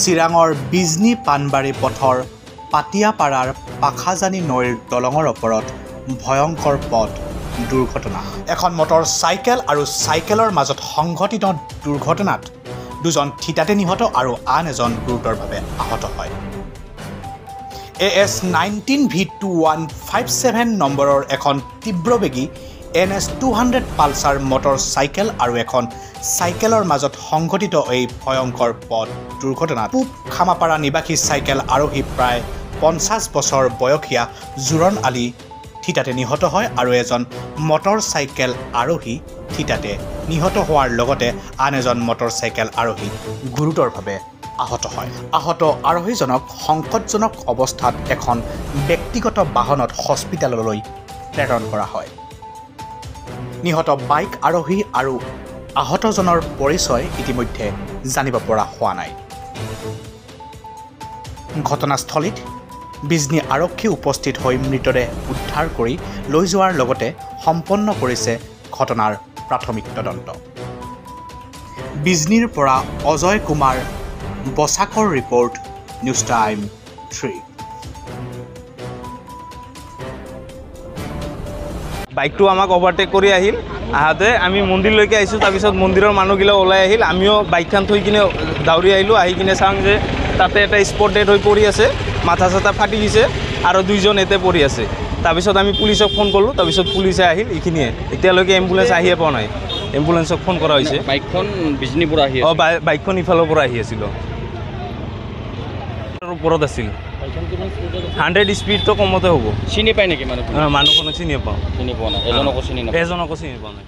চিৰাঙৰ বিজনী পাণবাৰী পথৰ পাটিয়াপাৰাৰ পাখাজানী নৈৰ দলঙৰ ওপৰত ভয়ংকৰ পথ দুৰ্ঘটনা। এখন মটৰ চাইকেল আৰু চাইকেলৰ মাজত সংঘটিত দুৰ্ঘটনাত দুজন থিতাতে নিহত আৰু আন এজন গুৰুতৰভাৱে আহত হয়। AS 19V2157 নম্বৰৰ এখন তীব্ৰবেগী NS 200 পালচাৰ মটৰ চাইকেল আৰু এখন চাইকেলৰ মাজত সংঘটিত এই ভয়ংকৰ পথ দুৰ্ঘটনাত পূব খামাপাৰা নিবাসী চাইকেল আৰোহী প্ৰায় 50 বছৰ বয়সীয়া জোৰণ আলী থিতাতে নিহত হয় আৰু এজন মটৰ চাইকেল আৰোহী থিতাতে নিহত হোৱাৰ লগতে আন এজন মটৰ চাইকেল আৰোহী গুৰুতৰভাৱে আহত হয়। আহত আৰোহীজনক সংকটজনক অৱস্থাত এখন ব্যক্তিগত বাহনত হস্পিটেললৈ প্ৰেৰণ কৰা হয়। নিহত বাইক আৰোহী আৰু আহতজনৰ পৰিচয় ইতিমধ্যে জানিব পৰা হোৱা নাই। ঘটনাস্থলীত বিজনী আৰক্ষী উপস্থিত হৈ মৃতদেহ উদ্ধাৰ কৰি লৈ যোৱাৰ লগতে সম্পন্ন কৰিছে ঘটনাৰ প্ৰাথমিক তদন্ত। বিজনীৰ পৰা অজয় কুমাৰ বসাকৰ ৰিপৰ্ট, নিউজ টাইম 3। বাইকটো আমাক অভাৰটেক কৰি আহিল, আহোঁতে আমি মন্দিৰলৈকে আহিছোঁ। তাৰপিছত মন্দিৰৰ মানুহগিলা ওলাই আহিল, আমিও বাইকখন থৈ কিনে দাউৰি আহিলোঁ। আহি কিনে চাওঁ যে তাতে এটা স্পট ডেড হৈ পৰি আছে, মাথা চাথা ফাটি গৈছে আৰু দুইজন এতে পৰি আছে। তাৰপিছত আমি পুলিচক ফোন কৰিলোঁ, তাৰপিছত পুলিচে আহিল। এইখিনিয়ে, এতিয়ালৈকে এম্বুলেঞ্চ আহিয়ে পোৱা নাই। এম্বুলেঞ্চক ফোন কৰা হৈছে। বাইকখন বিজনীৰ পৰা আহি বাইকখন ইফালৰ পৰা আহি আছিল, ওপৰত আছিল। 100 স্পীডটো কমতে হ'ব। চিনি পায় নেকি মানুহজনক? মানুহখনক চিনি পাওঁ। চিনি পোৱা নাই, এজনকো চিনি নাপায়। এজনকো চিনি পোৱা নাই।